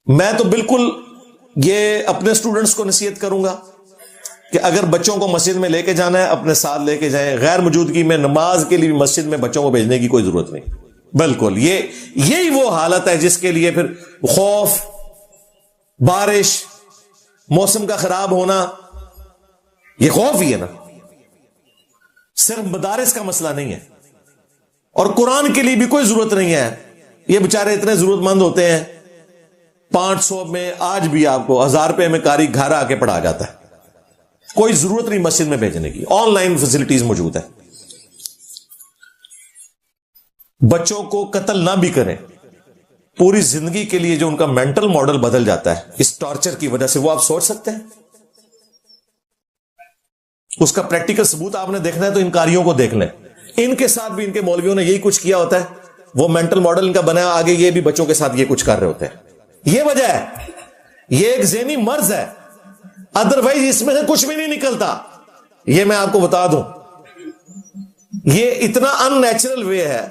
میں تو بالکل یہ اپنے اسٹوڈنٹس کو نصیحت کروں گا کہ اگر بچوں کو مسجد میں لے کے جانا ہے اپنے ساتھ لے کے جائیں. غیر موجودگی میں نماز کے لیے بھی مسجد میں بچوں کو بھیجنے کی کوئی ضرورت نہیں. بالکل یہی وہ حالت ہے جس کے لیے پھر خوف، بارش، موسم کا خراب ہونا، یہ خوف ہی ہے نا. صرف مدارس کا مسئلہ نہیں ہے. اور قرآن کے لیے بھی کوئی ضرورت نہیں ہے. یہ بیچارے اتنے ضرورت مند ہوتے ہیں، 500 میں آج بھی آپ کو 1000 روپے میں قاری گھر آ کے پڑھا جاتا ہے. کوئی ضرورت نہیں مسجد میں بھیجنے کی. آن لائن فیسلٹیز موجود ہے. بچوں کو قتل نہ بھی کریں. پوری زندگی کے لیے جو ان کا مینٹل ماڈل بدل جاتا ہے اس ٹارچر کی وجہ سے، وہ آپ سوچ سکتے ہیں؟ اس کا پریکٹیکل ثبوت آپ نے دیکھنا ہے تو ان کاریوں کو دیکھ لیں. ان کے ساتھ بھی ان کے مولویوں نے یہی کچھ کیا ہوتا ہے. وہ مینٹل ماڈل ان کا بنا، آگے یہ بھی بچوں کے ساتھ یہ کچھ کر رہے ہوتے ہیں. یہ وجہ ہے. یہ ایک ذہنی مرض ہے. ادروائز اس میں سے کچھ بھی نہیں نکلتا. یہ میں آپ کو بتا دوں، یہ اتنا ان نیچرل وے ہے.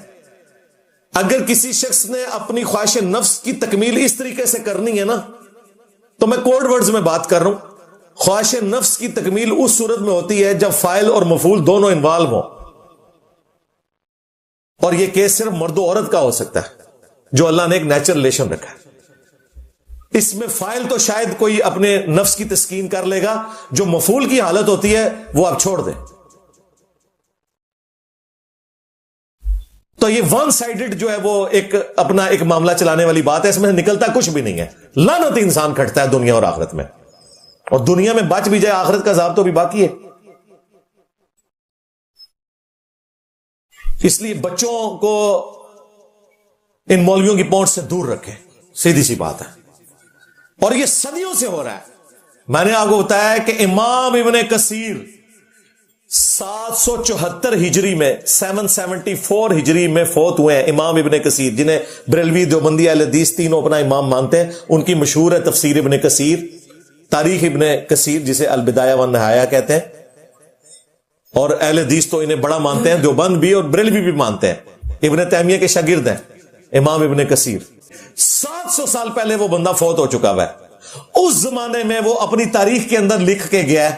اگر کسی شخص نے اپنی خواہش نفس کی تکمیل اس طریقے سے کرنی ہے نا، تو میں کوڈ ورڈز میں بات کر رہا ہوں. خواہش نفس کی تکمیل اس صورت میں ہوتی ہے جب فاعل اور مفعول دونوں انوالو ہوں. اور یہ کیس صرف مرد و عورت کا ہو سکتا ہے جو اللہ نے ایک نیچرل ریلیشن رکھا ہے. اس میں فاعل تو شاید کوئی اپنے نفس کی تسکین کر لے گا، جو مفعول کی حالت ہوتی ہے وہ آپ چھوڑ دیں. تو یہ ون سائیڈڈ جو ہے وہ ایک اپنا ایک معاملہ چلانے والی بات ہے. اس میں نکلتا کچھ بھی نہیں ہے. لعنت انسان کھٹتا ہے دنیا اور آخرت میں. اور دنیا میں بچ بھی جائے، آخرت کا عذاب تو بھی باقی ہے. اس لیے بچوں کو ان مولویوں کی پہنچ سے دور رکھیں. سیدھی سی بات ہے. اور یہ صدیوں سے ہو رہا ہے. میں نے آپ کو بتایا کہ امام ابن کثیر 774 ہجری میں 774 ہجری میں فوت ہوئے ہیں. امام ابن کثیر، جنہیں بریلوی، دیوبندی، اہل حدیث تینوں اپنا امام مانتے ہیں. ان کی مشہور ہے تفسیر ابن کثیر، تاریخ ابن کثیر جسے البدایہ والنہایہ کہتے ہیں. اور اہل حدیث تو انہیں بڑا مانتے ہیں، دیوبند بھی اور بریلوی بھی مانتے ہیں. ابن تیمیہ کے شاگرد ہیں امام ابن کثیر. 700 سال پہلے وہ بندہ فوت ہو چکا ہوا ہے. اس زمانے میں وہ اپنی تاریخ کے اندر لکھ کے گیا ہے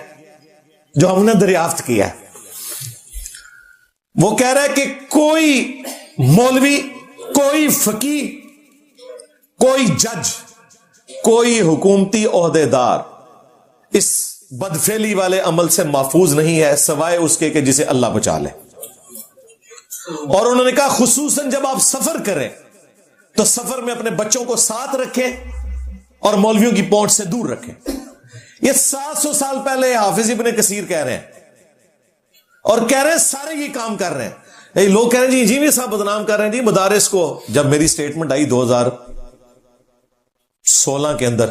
جو ہم نے دریافت کیا ہے. وہ کہہ رہا ہے کہ کوئی مولوی، کوئی فقیہ، کوئی جج، کوئی حکومتی عہدیدار اس بدفعلی والے عمل سے محفوظ نہیں ہے سوائے اس کے کہ جسے اللہ بچا لے. اور انہوں نے کہا خصوصاً جب آپ سفر کریں تو سفر میں اپنے بچوں کو ساتھ رکھیں اور مولویوں کی پہنچ سے دور رکھیں. یہ 700 سال پہلے حافظ ابن کثیر کہہ رہے ہیں. اور کہہ رہے ہیں سارے یہ کام کر رہے ہیں. لوگ کہہ رہے ہیں جی انجینئر صاحب بدنام کر رہے ہیں جی مدارس کو. جب میری سٹیٹمنٹ آئی 2016 کے اندر،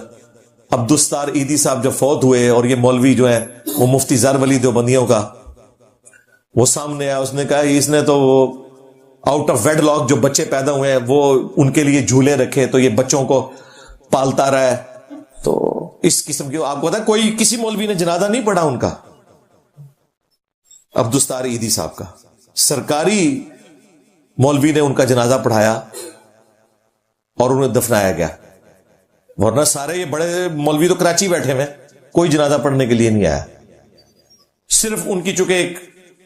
عبدالستار عیدی صاحب جب فوت ہوئے اور یہ مولوی جو ہے وہ مفتی زر ولی دیوبندیوں کا، وہ سامنے آیا. اس نے کہا اس نے تو آؤٹ آف ویڈ لاک جو بچے پیدا ہوئے ہیں وہ ان کے لیے جھولے رکھے تو یہ بچوں کو پالتا رہا ہے. تو اس قسم کی آپ کو پتا کوئی کسی مولوی نے جنازہ نہیں پڑھا ان کا، عبدالستار عیدی صاحب کا. سرکاری مولوی نے ان کا جنازہ پڑھایا اور انہیں دفنایا گیا. ورنہ سارے یہ بڑے مولوی تو کراچی بیٹھے ہوئے، کوئی جنازہ پڑھنے کے لیے نہیں آیا. صرف ان کی چونکہ ایک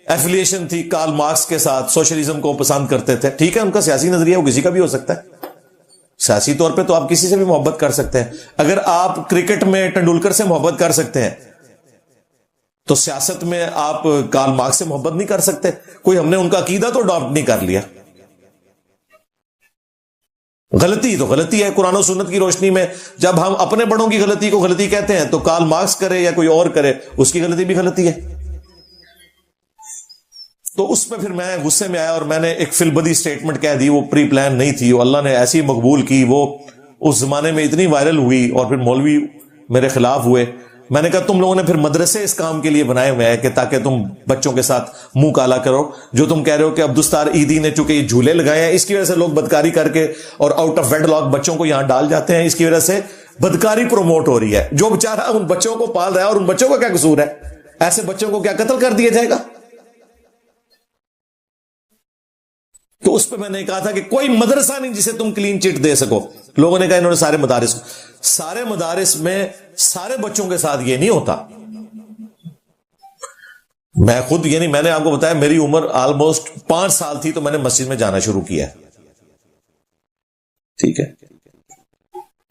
ایفیلیشن تھی کارل مارکس کے ساتھ، سوشلزم کو پسند کرتے تھے. ٹھیک ہے، ان کا سیاسی نظریہ وہ کسی کا بھی ہو سکتا ہے. سیاسی طور پہ تو آپ کسی سے بھی محبت کر سکتے ہیں. اگر آپ کرکٹ میں ٹنڈولکر سے محبت کر سکتے ہیں تو سیاست میں آپ کارل مارکس سے محبت نہیں کر سکتے. کوئی ہم نے ان کا عقیدہ تو اڈاپٹ نہیں کر لیا. غلطی تو غلطی ہے. قرآن و سنت کی روشنی میں جب ہم اپنے بڑوں کی غلطی کو غلطی کہتے ہیں تو کارل مارکس کرے یا کوئی اور کرے اس کی غلطی بھی غلطی ہے. تو اس پہ پھر میں غصے میں آیا اور میں نے ایک فلبدی سٹیٹمنٹ کہہ دی. وہ پری پلان نہیں تھی، وہ اللہ نے ایسی مقبول کی. وہ اس زمانے میں اتنی وائرل ہوئی اور پھر مولوی میرے خلاف ہوئے. میں نے کہا تم لوگوں نے پھر مدرسے اس کام کے لیے بنائے ہوئے ہیں کہ تاکہ تم بچوں کے ساتھ منہ کالا کرو. جو تم کہہ رہے ہو کہ عبدالستار عیدی نے چونکہ یہ جھولے لگائے ہیں اس کی وجہ سے لوگ بدکاری کر کے اور آؤٹ آف ویڈ لاک بچوں کو یہاں ڈال جاتے ہیں، اس کی وجہ سے بدکاری پروموٹ ہو رہی ہے. جو بیچارہ ان بچوں کو پال رہا ہے اور ان بچوں کا کیا قصور ہے؟ ایسے بچوں کو کیا قتل کر دیا جائے گا؟ تو اس پہ میں نے کہا تھا کہ کوئی مدرسہ نہیں جسے تم کلین چٹ دے سکو. لوگوں نے کہا انہوں نے سارے مدارس سارے مدارس میں سارے بچوں کے ساتھ یہ نہیں ہوتا. میں خود یعنی میں نے آپ کو بتایا میری عمر آلموسٹ 5 سال تھی تو میں نے مسجد میں جانا شروع کیا. ٹھیک ہے,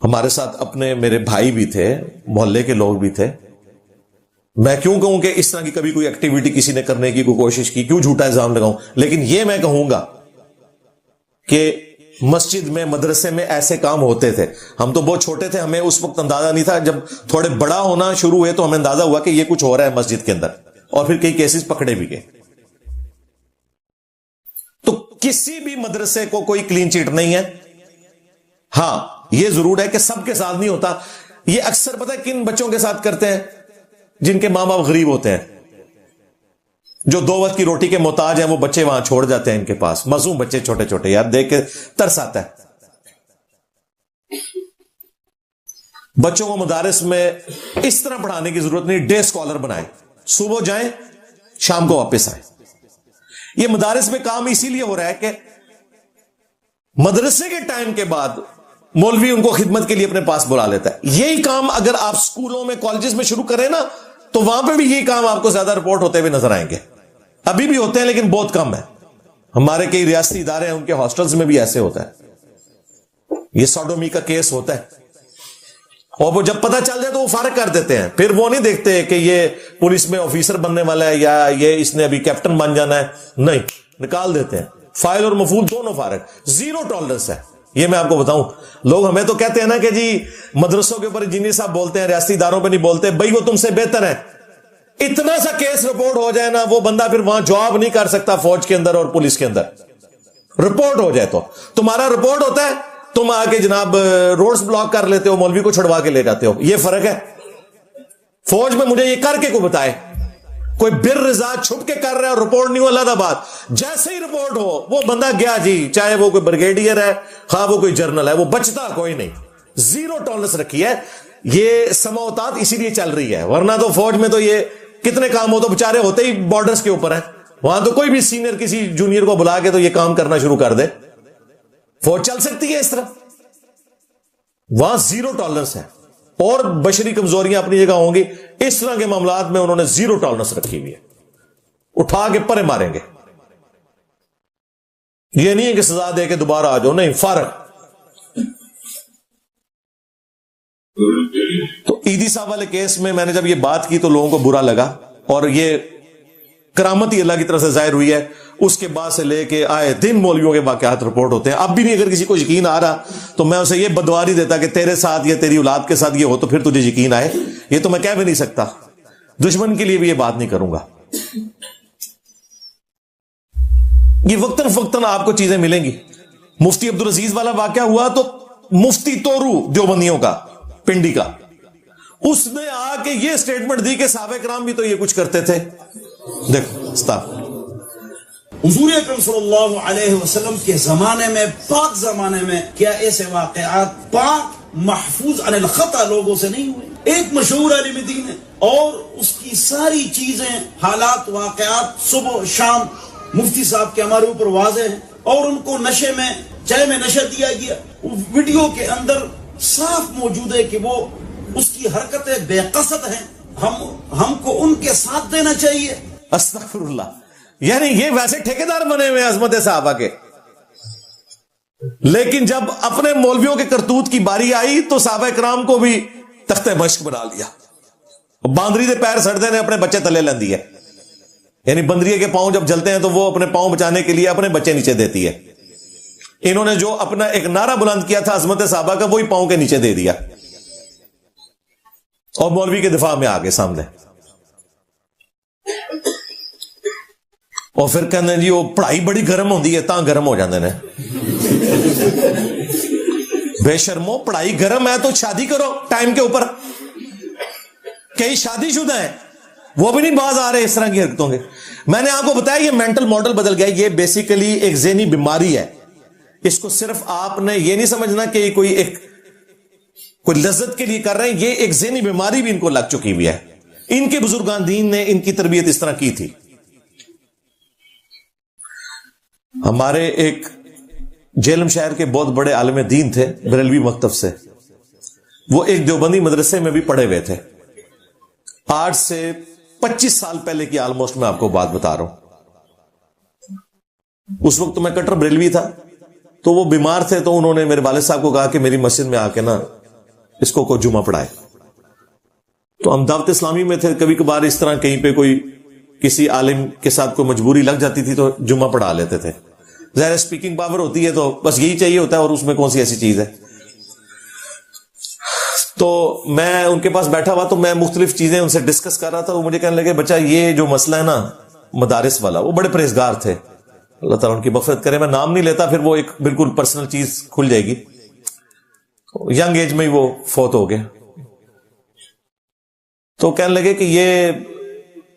ہمارے ساتھ اپنے میرے بھائی بھی تھے, محلے کے لوگ بھی تھے. میں کیوں کہوں کہ اس طرح کی کبھی کوئی ایکٹیویٹی کسی نے کرنے کی کوئی کوشش کی, کیوں جھوٹا الزام لگاؤں, لیکن یہ میں کہوں گا کہ مسجد میں مدرسے میں ایسے کام ہوتے تھے. ہم تو بہت چھوٹے تھے, ہمیں اس وقت اندازہ نہیں تھا. جب تھوڑے بڑا ہونا شروع ہوئے تو ہمیں اندازہ ہوا کہ یہ کچھ ہو رہا ہے مسجد کے اندر, اور پھر کئی کیسز پکڑے بھی گئے. تو کسی بھی مدرسے کو کوئی کلین چیٹ نہیں ہے. ہاں یہ ضرور ہے کہ سب کے ساتھ نہیں ہوتا. یہ اکثر پتہ ہے کن بچوں کے ساتھ کرتے ہیں؟ جن کے ماں باپ غریب ہوتے ہیں, جو 2 وقت کی روٹی کے محتاج ہیں, وہ بچے وہاں چھوڑ جاتے ہیں ان کے پاس. معصوم بچے چھوٹے چھوٹے, یار دیکھ کے ترس آتا ہے. بچوں کو مدارس میں اس طرح پڑھانے کی ضرورت نہیں, ڈے اسکالر بنائیں, صبح جائیں شام کو واپس آئیں. یہ مدارس میں کام اسی لیے ہو رہا ہے کہ مدرسے کے ٹائم کے بعد مولوی ان کو خدمت کے لیے اپنے پاس بلا لیتا ہے. یہی کام اگر آپ اسکولوں میں کالجز میں شروع کریں نا تو وہاں پہ بھی یہی کام آپ کو زیادہ رپورٹ ہوتے ہوئے نظر آئیں گے. ابھی بھی ہوتے ہیں لیکن بہت کم ہے. ہمارے کئی ریاستی ادارے ہیں, ان کے ہاسٹلز میں بھی ایسے ہوتا ہے. یہ سوڈومی کا کیس ہوتا ہے, اور وہ جب پتہ چل جائے تو وہ فارغ کر دیتے ہیں. پھر وہ نہیں دیکھتے کہ یہ پولیس میں آفیسر بننے والا ہے یا یہ اس نے ابھی کیپٹن بن جانا ہے, نہیں, نکال دیتے ہیں. فائل اور مفعول دونوں فارغ. 0 ٹالرنس ہے. یہ میں آپ کو بتاؤں, لوگ ہمیں تو کہتے ہیں نا کہ جی مدرسوں کے اوپر انجینئر صاحب بولتے ہیں, ریاستی اداروں پہ نہیں بولتے. بھائی وہ تم سے بہتر ہے. اتنا سا کیس رپورٹ ہو جائے نا, وہ بندہ پھر وہاں جواب نہیں کر سکتا فوج کے اندر اور پولیس کے اندر. رپورٹ ہو جائے تو تمہارا رپورٹ ہوتا ہے, تم آ کے جناب روڈز بلاک کر لیتے ہو, مولوی کو چھڑوا کے لے جاتے ہو. یہ فرق ہے. فوج میں مجھے یہ کر کے کو بتائے, کوئی بر رضا چھپ کے کر رہا ہے اور رپورٹ نہیں ہو, اللہ بات. جیسے ہی رپورٹ ہو وہ بندہ گیا جی, چاہے وہ کوئی بریگیڈیئر ہے, خواہ وہ کوئی جرنل ہے, وہ بچتا کوئی نہیں. 0 ٹالرنس رکھی ہے. یہ سماوتات اسی لیے چل رہی ہے, ورنہ تو فوج میں تو یہ کتنے کام ہو تو بےچارے ہوتے ہی بارڈرز کے اوپر ہیں. وہاں تو کوئی بھی سینئر کسی جونیئر کو بلا کے تو یہ کام کرنا شروع کر دے, فوج چل سکتی ہے اس طرح. وہاں 0 ٹالرنس ہے, اور بشری کمزوریاں اپنی جگہ ہوں گی. اس طرح کے معاملات میں انہوں نے 0 ٹالرنس رکھی ہوئی ہے. اٹھا کے پرے ماریں گے. یہ نہیں ہے کہ سزا دے کے دوبارہ آ جاؤ, نہیں, فارغ. تو عیدی صاحب والے کیس میں نے جب یہ بات کی تو لوگوں کو برا لگا, اور یہ کرامت ہی اللہ کی طرف سے ظاہر ہوئی ہے. اس کے بعد سے لے کے آئے دن مولویوں کے واقعات رپورٹ ہوتے ہیں. اب بھی نہیں, اگر کسی کو یقین آ رہا تو میں اسے یہ بدعا نہیں دیتا کہ تیرے ساتھ یا تیری اولاد کے ساتھ یہ ہو تو پھر تجھے یقین آئے. یہ تو میں کہہ بھی نہیں سکتا, دشمن کے لیے بھی یہ بات نہیں کروں گا. یہ وقتاً فوقتاً آپ کو چیزیں ملیں گی. مفتی عبدالعزیز والا واقعہ ہوا تو مفتی تورو دیوبندیوں کا, پنڈی کا, اس نے آ کے یہ سٹیٹمنٹ دی کہ صحابہ کرام بھی تو یہ کچھ کرتے تھے. دیکھو استاف, حضور اکرم صلی اللہ علیہ وسلم کے زمانے میں, پاک زمانے میں, کیا ایسے واقعات پاک محفوظ عن الخطا لوگوں سے نہیں ہوئے؟ ایک مشہور عالم دین ہے اور اس کی ساری چیزیں, حالات, واقعات صبح شام مفتی صاحب کے ہمارے اوپر واضح ہیں, اور ان کو نشے میں, چائے میں نشہ دیا گیا. ویڈیو کے اندر صاف موجود ہے کہ وہ اس کی حرکتیں بے قصد ہیں. ہم کو ان کے ساتھ دینا چاہیے. استغفر اللہ. یعنی یہ ویسے ٹھیکیدار بنے ہوئے عظمت صحابہ کے, لیکن جب اپنے مولویوں کے کرتوت کی باری آئی تو صحابہ کرام کو بھی تختہ مشق بنا لیا. باندری دے پیر سڑتے نے اپنے بچے تلے لیندی ہے. یعنی بندریے کے پاؤں جب جلتے ہیں تو وہ اپنے پاؤں بچانے کے لیے اپنے بچے نیچے دیتی ہے. انہوں نے جو اپنا ایک نعرہ بلند کیا تھا عظمت صحابہ کا, وہی پاؤں کے نیچے دے دیا, اور مولوی کے دفاع میں آگے سامنے. اور پھر کہتے ہیں جی وہ پڑھائی بڑی گرم ہوتی ہے, تاں گرم ہو جاندے نے. بے شرمو, پڑھائی گرم ہے تو شادی کرو ٹائم کے اوپر. کئی شادی شدہ ہیں وہ بھی نہیں باز آ رہے اس طرح کی حرکتوں کے. میں نے آپ کو بتایا یہ مینٹل ماڈل بدل گیا. یہ بیسیکلی ایک ذہنی بیماری ہے. اس کو صرف آپ نے یہ نہیں سمجھنا کہ یہ کوئی لذت کے لیے کر رہے ہیں. یہ ایک ذہنی بیماری بھی ان کو لگ چکی ہوئی ہے. ان کے بزرگان دین نے ان کی تربیت اس طرح کی تھی. ہمارے ایک جیلم شہر کے بہت بڑے عالم دین تھے, بریلوی مکتب سے. وہ ایک دیوبندی مدرسے میں بھی پڑھے ہوئے تھے. آج سے 25 سال پہلے کی آلموسٹ میں آپ کو بات بتا رہا ہوں. اس وقت میں کٹر بریلوی تھا, تو وہ بیمار تھے, تو انہوں نے میرے والد صاحب کو کہا کہ میری مسجد میں آ کے نا اس کو جمعہ پڑھائے. تو ہم دعوت اسلامی میں تھے, کبھی کبھار اس طرح کہیں پہ کوئی کسی عالم کے ساتھ کوئی مجبوری لگ جاتی تھی تو جمعہ پڑھا لیتے تھے. ظاہر اسپیکنگ پاور ہوتی ہے تو بس یہی چاہیے ہوتا ہے, اور اس میں کون سی ایسی چیز ہے. تو میں ان کے پاس بیٹھا ہوا, تو میں مختلف چیزیں ان سے ڈسکس کر رہا تھا. وہ مجھے کہنے لگے بچہ یہ جو مسئلہ ہے نا مدارس والا, وہ بڑے پرہیزگار تھے, اللہ تعالیٰ ان کی مغفرت کرے. میں نام نہیں لیتا, پھر وہ ایک بالکل پرسنل چیز کھل جائے گی. ینگ ایج میں ہی وہ فوت ہو گئے. تو کہنے لگے کہ یہ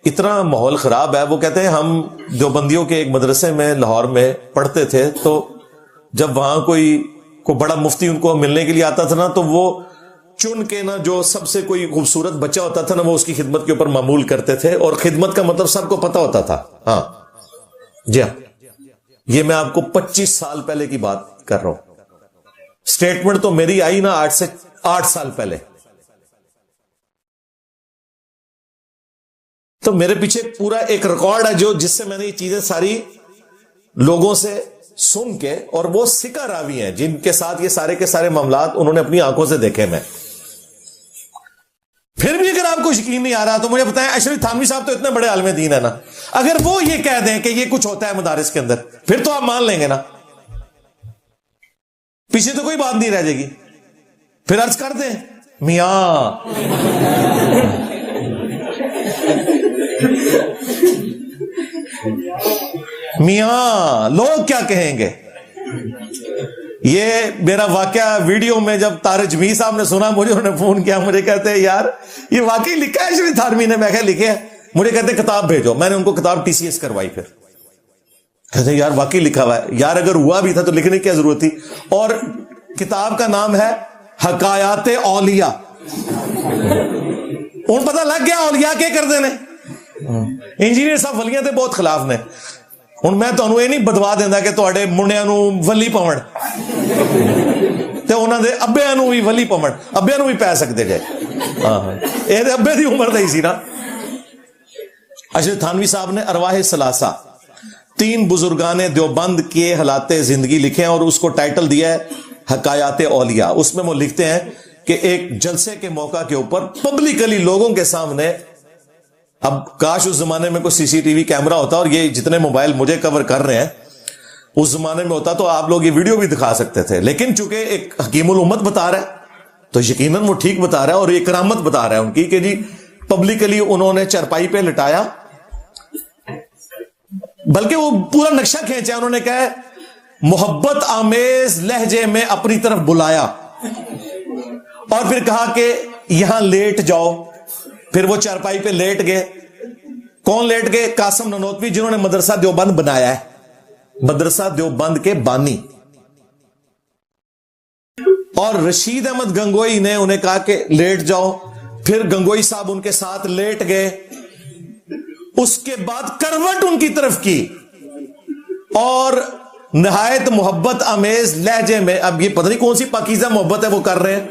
اتنا ماحول خراب ہے. وہ کہتے ہیں ہم دیوبندیوں کے ایک مدرسے میں لاہور میں پڑھتے تھے, تو جب وہاں کوئی بڑا مفتی ان کو ملنے کے لیے آتا تھا نا, تو وہ چن کے نا جو سب سے کوئی خوبصورت بچہ ہوتا تھا نا, وہ اس کی خدمت کے اوپر معمول کرتے تھے. اور خدمت کا مطلب سب کو پتا ہوتا تھا. ہاں جی ہاں, یہ میں آپ کو 25 سال پہلے کی بات کر رہا ہوں. اسٹیٹمنٹ تو میری آئی نا 8 سے 8 سال پہلے. تو میرے پیچھے پورا ایک ریکارڈ ہے جس سے میں نے یہ چیزیں ساری لوگوں سے سن کے, اور وہ سکہ راوی ہیں جن کے ساتھ یہ سارے کے سارے معاملات انہوں نے اپنی آنکھوں سے دیکھے. میں پھر بھی اگر آپ کو یقین نہیں آ رہا تو مجھے بتائیں, اشرف تھانوی صاحب تو اتنے بڑے عالم دین ہے نا, اگر وہ یہ کہہ دیں کہ یہ کچھ ہوتا ہے مدارس کے اندر, پھر تو آپ مان لیں گے نا. پیچھے تو کوئی بات نہیں رہ جائے گی. پھر عرض کر دیں میاں میاں لوگ کیا کہیں گے. یہ میرا واقعہ ویڈیو میں جب طارق جمیل صاحب نے سنا, مجھے انہوں نے فون کیا, مجھے کہتے ہیں یار یہ واقعی لکھا ہے اشرف تھانوی نے. میں کہا لکھے ہے. مجھے کہتے ہیں کتاب بھیجو. میں نے ان کو کتاب TCS کروائی. پھر کہتے ہیں یار واقعی لکھا ہوا ہے. یار اگر ہوا بھی تھا تو لکھنے کی کیا ضرورت تھی. اور کتاب کا نام ہے حکایات اولیاء. ان پتہ لگ گیا اولیاء کے کر دینے. انجینئر صاحب ولیاں تے بہت خلاف نے. ہوں میں تمہیں یہ نہیں بدوا دینا کہ تھوڑے منڈیاں نو ولی پون تے انہاں دے ابیاں نو بھی ولی پون, ابیاں نو بھی پی سکتے جائے. ہاں یہ تے ابے دی عمر دا ہی سی نا. اشرف تھانوی صاحب نے ارواح ثلاثہ 3 بزرگان دیوبند کے حالات زندگی لکھے ہیں, اور اس کو ٹائٹل دیا ہے حکایات اولیاء. اس میں وہ لکھتے ہیں کہ ایک جلسے کے موقع کے اوپر پبلکلی لوگوں کے سامنے, اب کاش اس زمانے میں کوئی CCTV کیمرہ ہوتا, اور یہ جتنے موبائل مجھے کور کر رہے ہیں اس زمانے میں ہوتا تو آپ لوگ یہ ویڈیو بھی دکھا سکتے تھے. لیکن چونکہ ایک حکیم الامت بتا رہا ہے تو یقیناً وہ ٹھیک بتا رہا ہے, اور یہ کرامت بتا رہا ہے ان کی کہ جی پبلکلی انہوں نے چرپائی پہ لٹایا, بلکہ وہ پورا نقشہ کھینچا. انہوں نے کہا محبت آمیز لہجے میں اپنی طرف بلایا, اور پھر کہا کہ یہاں لیٹ جاؤ. پھر وہ چارپائی پہ لیٹ گئے. کون لیٹ گئے؟ قاسم نانوتوی, جنہوں نے مدرسہ دیوبند بنایا ہے, مدرسہ دیوبند کے بانی. اور رشید احمد گنگوئی نے انہیں کہا کہ لیٹ جاؤ. پھر گنگوئی صاحب ان کے ساتھ لیٹ گئے. اس کے بعد کروٹ ان کی طرف کی, اور نہایت محبت آمیز لہجے میں, اب یہ پتہ نہیں کون سی پاکیزہ محبت ہے وہ کر رہے ہیں,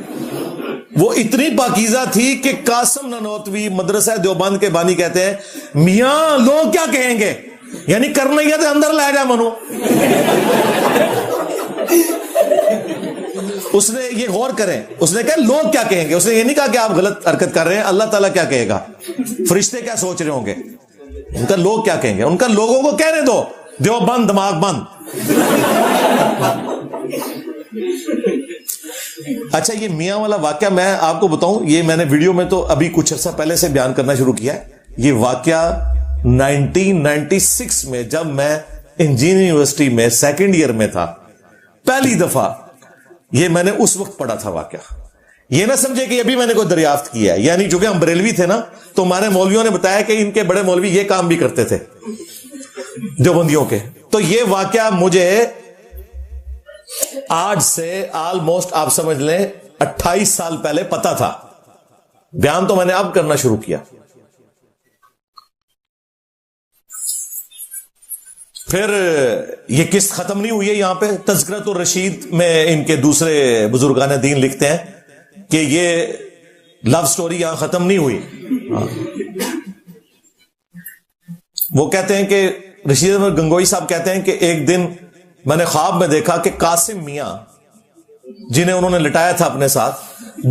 وہ اتنی پاکیزہ تھی کہ قاسم نانوتوی مدرسہ دیوبند کے بانی کہتے ہیں میاں لوگ کیا کہیں گے, یعنی کرنا ہی ہے تو اندر لے جا منو. اس نے یہ غور کریں, اس نے کہا لوگ کیا کہیں گے. اس نے یہ نہیں کہا کہ آپ غلط حرکت کر رہے ہیں, اللہ تعالیٰ کیا کہے گا, فرشتے کیا سوچ رہے ہوں گے. ان کا لوگ کیا کہیں گے, ان کا لوگوں کو کہنے دو, دیوبند دماغ بند. اچھا یہ میاں والا واقعہ میں آپ کو بتاؤں, یہ میں نے ویڈیو میں تو ابھی کچھ عرصہ پہلے سے بیان کرنا شروع کیا ہے. یہ واقعہ 1996 میں جب میں انجینئرنگ یونیورسٹی میں 2nd ایئر میں تھا, پہلی دفعہ یہ میں نے اس وقت پڑھا تھا واقعہ. یہ نہ سمجھے کہ ابھی میں نے کوئی دریافت کیا ہے, یعنی چونکہ ہم بریلوی تھے نا تو ہمارے مولویوں نے بتایا کہ ان کے بڑے مولوی یہ کام بھی کرتے تھے دیوبندیوں کے. تو یہ واقعہ مجھے آج سے آلموسٹ آپ سمجھ لیں 28 سال پہلے پتا تھا. بیان تو میں نے اب کرنا شروع کیا. پھر یہ قسط ختم نہیں ہوئی ہے. یہاں پہ تذکرۃ الرشید میں ان کے دوسرے بزرگان دین لکھتے ہیں کہ یہ لو سٹوری یہاں ختم نہیں ہوئی. وہ کہتے ہیں کہ رشید احمد گنگوئی صاحب کہتے ہیں کہ ایک دن میں نے خواب میں دیکھا کہ قاسم میاں جنہیں انہوں نے لٹایا تھا اپنے ساتھ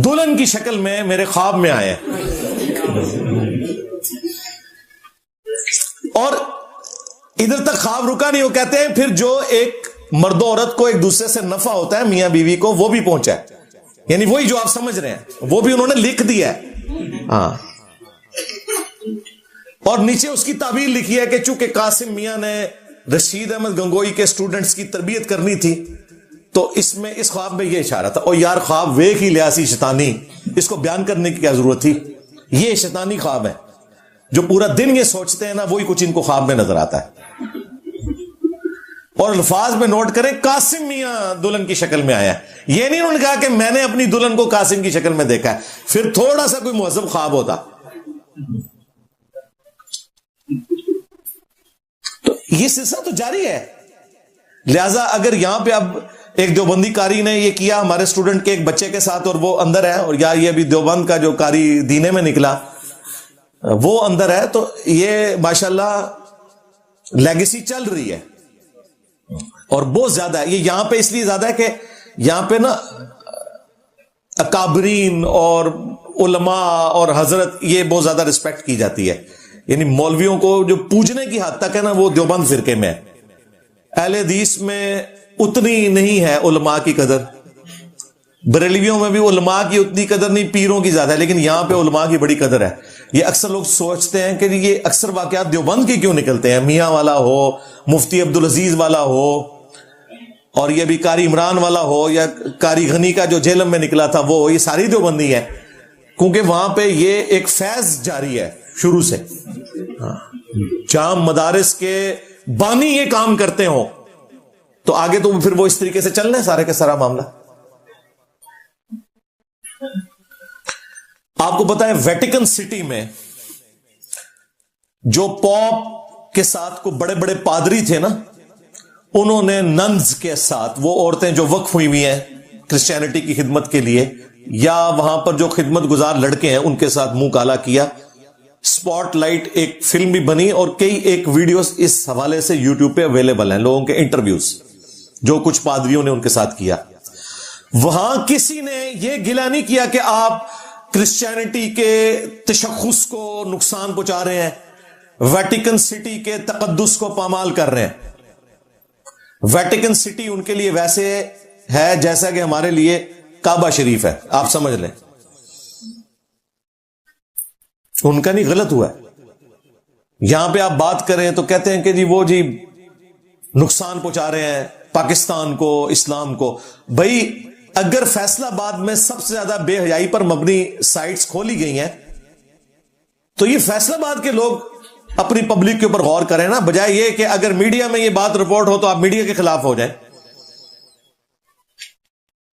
دلہن کی شکل میں میرے خواب میں آئے اور ادھر تک خواب رکا نہیں. وہ کہتے ہیں پھر جو ایک مرد و عورت کو ایک دوسرے سے نفع ہوتا ہے میاں بیوی کو وہ بھی پہنچا ہے, یعنی وہی جو آپ سمجھ رہے ہیں وہ بھی انہوں نے لکھ دیا ہے. ہاں, اور نیچے اس کی تعبیر لکھی ہے کہ چونکہ قاسم میاں نے رشید احمد گنگوئی کے سٹوڈنٹس کی تربیت کرنی تھی تو اس میں اس خواب میں یہ اشارہ تھا. اور یار خواب ویک ہی لیاسی شیطانی, اس کو بیان کرنے کی کیا ضرورت تھی؟ یہ شیطانی خواب ہے. جو پورا دن یہ سوچتے ہیں نا وہی کچھ ان کو خواب میں نظر آتا ہے. اور الفاظ میں نوٹ کریں قاسم میاں دلہن کی شکل میں آیا ہے, یہ نہیں انہوں نے کہا کہ میں نے اپنی دلہن کو قاسم کی شکل میں دیکھا ہے. پھر تھوڑا سا کوئی مہذب خواب ہوتا. تو یہ سلسلہ تو جاری ہے. لہذا اگر یہاں پہ اب ایک دیوبندی قاری نے یہ کیا ہمارے اسٹوڈنٹ کے ایک بچے کے ساتھ اور وہ اندر ہے, اور یا یہ ابھی دیوبند کا جو قاری دینے میں نکلا وہ اندر ہے, تو یہ ماشاءاللہ لیگیسی چل رہی ہے اور بہت زیادہ ہے. یہ یہاں پہ اس لیے زیادہ ہے کہ یہاں پہ نا اکابرین اور علماء اور حضرت یہ بہت زیادہ رسپیکٹ کی جاتی ہے. یعنی مولویوں کو جو پوجنے کی حد تک ہے نا وہ دیوبند فرقے میں ہے. اہل حدیث میں اتنی نہیں ہے علماء کی قدر, بریلویوں میں بھی علماء کی اتنی قدر نہیں, پیروں کی زیادہ ہے, لیکن یہاں پہ علماء کی بڑی قدر ہے. یہ اکثر لوگ سوچتے ہیں کہ یہ اکثر واقعات دیوبند کے کیوں نکلتے ہیں, میاں والا ہو, مفتی عبدالعزیز والا ہو, اور یہ بھی قاری عمران والا ہو, یا قاری غنی کا جو جیلم میں نکلا تھا وہ, یہ ساری دیوبندی ہے, کیونکہ وہاں پہ یہ ایک فیض جاری ہے شروع سے. جام مدارس کے بانی یہ کام کرتے ہوں تو آگے تو پھر وہ اس طریقے سے چلنا ہے سارے کا سارا معاملہ. آپ کو پتا ہے ویٹیکن سٹی میں جو پوپ کے ساتھ کو بڑے بڑے پادری تھے نا, انہوں نے ننز کے ساتھ, وہ عورتیں جو وقف ہوئی ہوئی ہیں کرسچینٹی کی خدمت کے لیے, یا وہاں پر جو خدمت گزار لڑکے ہیں ان کے ساتھ منہ کالا کیا. سپاٹ لائٹ ایک فلم بھی بنی اور کئی ایک ویڈیوز اس حوالے سے یوٹیوب پہ اویلیبل ہیں, لوگوں کے انٹرویوز جو کچھ پادریوں نے ان کے ساتھ کیا. وہاں کسی نے یہ گلہ نہیں کیا کہ آپ کرسچینٹی کے تشخص کو نقصان پہنچا رہے ہیں, ویٹیکن سٹی کے تقدس کو پامال کر رہے ہیں. ویٹیکن سٹی ان کے لیے ویسے ہے جیسا کہ ہمارے لیے کعبہ شریف ہے, آپ سمجھ لیں. ان کا نہیں غلط ہوا ہے. یہاں پہ آپ بات کریں تو کہتے ہیں کہ جی وہ جی نقصان پہنچا رہے ہیں پاکستان کو, اسلام کو. بھائی اگر فیصلہ آباد میں سب سے زیادہ بے حیائی پر مبنی سائٹس کھولی گئی ہیں تو یہ فیصلہ آباد کے لوگ اپنی پبلک کے اوپر غور کریں نا, بجائے یہ کہ اگر میڈیا میں یہ بات رپورٹ ہو تو آپ میڈیا کے خلاف ہو جائیں.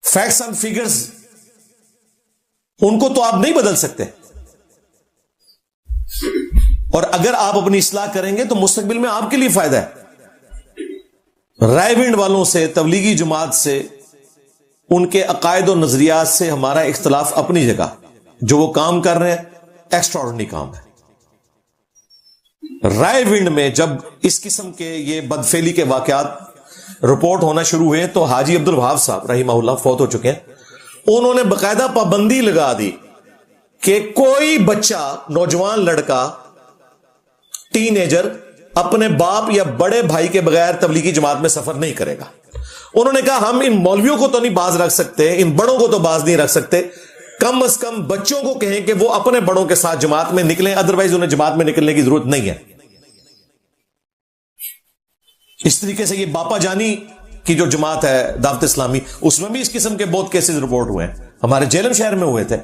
فیکٹس اینڈ فیگرز ان کو تو آپ نہیں بدل سکتے, اور اگر آپ اپنی اصلاح کریں گے تو مستقبل میں آپ کے لیے فائدہ ہے. رائے ونڈ والوں سے, تبلیغی جماعت سے, ان کے عقائد و نظریات سے ہمارا اختلاف اپنی جگہ, جو وہ کام کر رہے ہیں ایکسٹراڈنری کام ہے. رائے ونڈ میں جب اس قسم کے یہ بدفعلی کے واقعات رپورٹ ہونا شروع ہوئے تو حاجی عبد الوہاب صاحب رحمہ اللہ فوت ہو چکے ہیں, انہوں نے باقاعدہ پابندی لگا دی کہ کوئی بچہ, نوجوان لڑکا, ٹین ایجر اپنے باپ یا بڑے بھائی کے بغیر تبلیغی جماعت میں سفر نہیں کرے گا. انہوں نے کہا ہم ان مولویوں کو تو نہیں باز رکھ سکتے, ان بڑوں کو تو باز نہیں رکھ سکتے, کم از کم بچوں کو کہیں کہ وہ اپنے بڑوں کے ساتھ جماعت میں نکلیں, ادروائز انہیں جماعت میں نکلنے کی ضرورت نہیں ہے. اس طریقے سے یہ باپا جانی کی جو جماعت ہے دعوت اسلامی, اس میں بھی اس قسم کے بہت کیسز رپورٹ ہوئے ہیں, ہمارے جیلم شہر میں ہوئے تھے.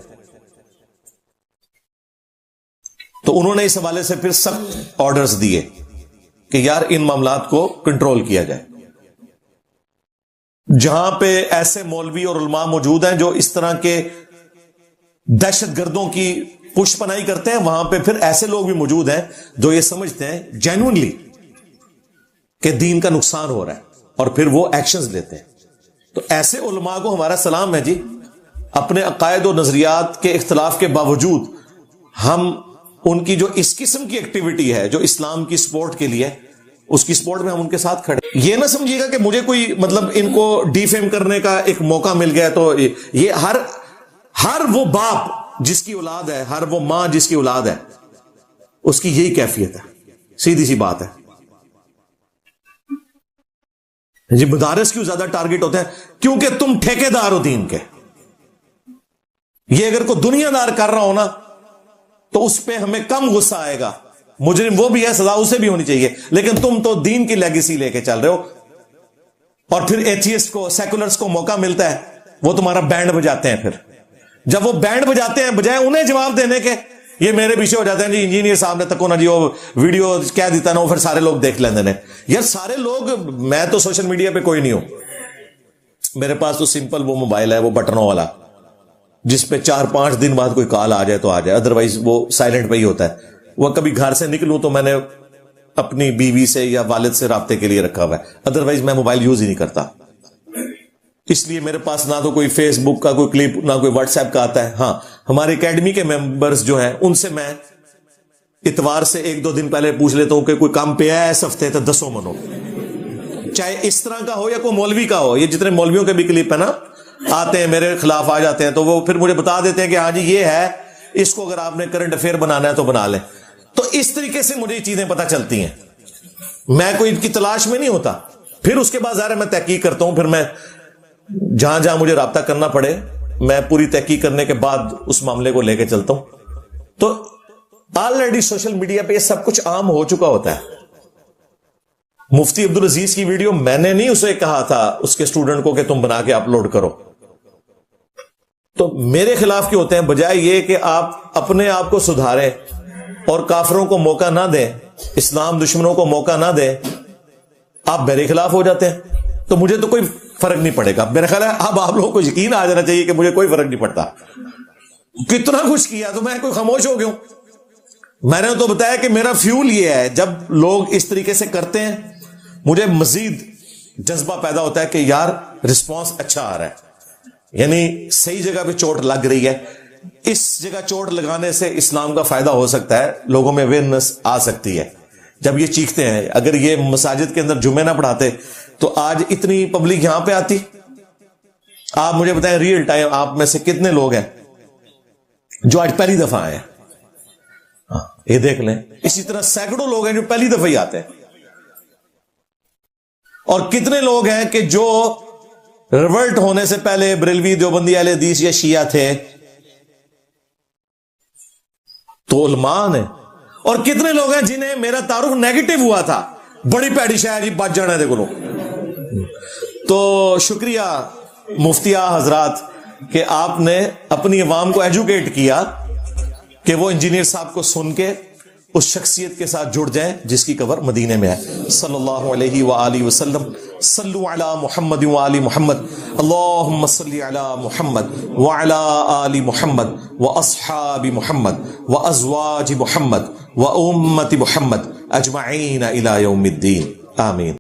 تو انہوں نے اس حوالے سے پھر سخت آرڈرز دیے کہ یار ان معاملات کو کنٹرول کیا جائے. جہاں پہ ایسے مولوی اور علماء موجود ہیں جو اس طرح کے دہشت گردوں کی پش پناہی کرتے ہیں, وہاں پہ پھر ایسے لوگ بھی موجود ہیں جو یہ سمجھتے ہیں جینوئنلی کہ دین کا نقصان ہو رہا ہے اور پھر وہ ایکشنز لیتے ہیں. تو ایسے علماء کو ہمارا سلام ہے جی, اپنے عقائد و نظریات کے اختلاف کے باوجود ہم ان کی جو اس قسم کی ایکٹیویٹی ہے جو اسلام کی سپورٹ کے لیے، اس کی سپورٹ میں ہم ان کے ساتھ کھڑے. یہ نہ سمجھیے گا کہ مجھے کوئی مطلب ان کو ڈیفیم کرنے کا ایک موقع مل گیا تو یہ ہر وہ باپ جس کی اولاد ہے، ہر وہ ماں جس کی اولاد ہے، اس کی یہی کیفیت ہے. سیدھی سی بات ہے. جی مدارس کیوں زیادہ ٹارگٹ ہوتے ہیں؟ کیونکہ تم ٹھیکیدار ہو دین کے. یہ اگر کوئی دنیا دار کر رہا ہو نا تو اس پہ ہمیں کم غصہ آئے گا. مجرم وہ بھی ہے، سزا اسے بھی ہونی چاہیے، لیکن تم تو دین کی لیگیسی لے کے چل رہے ہو. اور پھر ایتھیسٹ کو، سیکولرز کو موقع ملتا ہے، وہ تمہارا بینڈ بجاتے ہیں. پھر جب وہ بینڈ بجاتے ہیں، بجائے انہیں جواب دینے کے یہ میرے پیچھے ہو جاتے ہیں، جی انجینئر صاحب نے تکو نا جی وہ ویڈیو کیا دیتا نا، وہ پھر سارے لوگ دیکھ لیندے نے. یار سارے لوگ، میں تو سوشل میڈیا پہ کوئی نہیں ہوں، میرے پاس تو سمپل وہ موبائل ہے، وہ بٹنوں والا، جس پہ 4-5 دن بعد کوئی کال آ جائے تو آ جائے، ادروائز وہ سائلنٹ پہ ہی ہوتا ہے. وہ کبھی گھر سے نکلوں تو میں نے اپنی بیوی سے یا والد سے رابطے کے لیے رکھا ہوا ہے، ادروائز میں موبائل یوز ہی نہیں کرتا. اس لیے میرے پاس نہ تو کوئی فیس بک کا کوئی کلپ، نہ کوئی واٹس ایپ کا آتا ہے. ہاں ہماری اکیڈمی کے ممبرز جو ہیں ان سے میں اتوار سے 1-2 دن پہلے پوچھ لیتا ہوں کہ کوئی کام پہ آیا اس ہفتے تو 10 منو، چاہے اس طرح کا ہو یا کوئی مولوی کا ہو. یہ جتنے مولویوں کے بھی کلپ ہے نا آتے ہیں میرے خلاف آ جاتے ہیں، تو وہ پھر مجھے بتا دیتے ہیں کہ ہاں جی یہ ہے، اس کو اگر آپ نے کرنٹ افیئر بنانا ہے تو بنا لیں. تو اس طریقے سے مجھے یہ چیزیں پتہ چلتی ہیں، میں کوئی ان کی تلاش میں نہیں ہوتا. پھر اس کے بعد ظاہر ہے میں تحقیق کرتا ہوں، پھر میں جہاں جہاں مجھے رابطہ کرنا پڑے میں پوری تحقیق کرنے کے بعد اس معاملے کو لے کے چلتا ہوں. تو آلریڈی سوشل میڈیا پہ یہ سب کچھ عام ہو چکا ہوتا ہے. مفتی عبدالعزیز کی ویڈیو میں نے نہیں اسے کہا تھا اس کے اسٹوڈنٹ کو کہ تم بنا کے اپلوڈ کرو. تو میرے خلاف کیوں ہوتے ہیں؟ بجائے یہ کہ آپ اپنے آپ کو سدھاریں اور کافروں کو موقع نہ دیں، اسلام دشمنوں کو موقع نہ دیں، آپ میرے خلاف ہو جاتے ہیں. تو مجھے تو کوئی فرق نہیں پڑے گا. میرا خیال ہے اب آپ لوگوں کو یقین آ جانا چاہیے کہ مجھے کوئی فرق نہیں پڑتا. کتنا کچھ کیا تو میں کوئی خاموش ہو گیا ہوں. میں نے تو بتایا کہ میرا فیول یہ ہے، جب لوگ اس طریقے سے کرتے ہیں مجھے مزید جذبہ پیدا ہوتا ہے کہ یار رسپانس اچھا آ رہا ہے، یعنی صحیح جگہ پہ چوٹ لگ رہی ہے. اس جگہ چوٹ لگانے سے اسلام کا فائدہ ہو سکتا ہے، لوگوں میں اویئرنس آ سکتی ہے. جب یہ چیختے ہیں، اگر یہ مساجد کے اندر جمعے نہ پڑھاتے تو آج اتنی پبلک یہاں پہ آتی؟ آپ مجھے بتائیں ریئل ٹائم آپ میں سے کتنے لوگ ہیں جو آج پہلی دفعہ آئے ہیں؟ یہ دیکھ لیں. اسی طرح سینکڑوں لوگ ہیں جو پہلی دفعہ ہی آتے ہیں، اور کتنے لوگ ہیں کہ جو ریولٹ ہونے سے پہلے بریلوی، دیوبندی، اہل حدیث یا شیعہ تھے. تو علماء نے. اور کتنے لوگ ہیں جنہیں میرا تعارف نیگیٹو ہوا تھا، بڑی پیڑی شاید جی بچ جانا دے کو. تو شکریہ مفتیہ حضرات کہ آپ نے اپنی عوام کو ایجوکیٹ کیا کہ وہ انجینئر صاحب کو سن کے اس شخصیت کے ساتھ جڑ جائیں جس کی قبر مدینے میں ہے. صلی اللہ علیہ وآلہ وسلم. صلو علی محمد وآل محمد. اللہم صلی علی محمد وعلی آل محمد واصحاب محمد وازواج محمد وامت محمد اجمعین الی یوم الدین. آمین.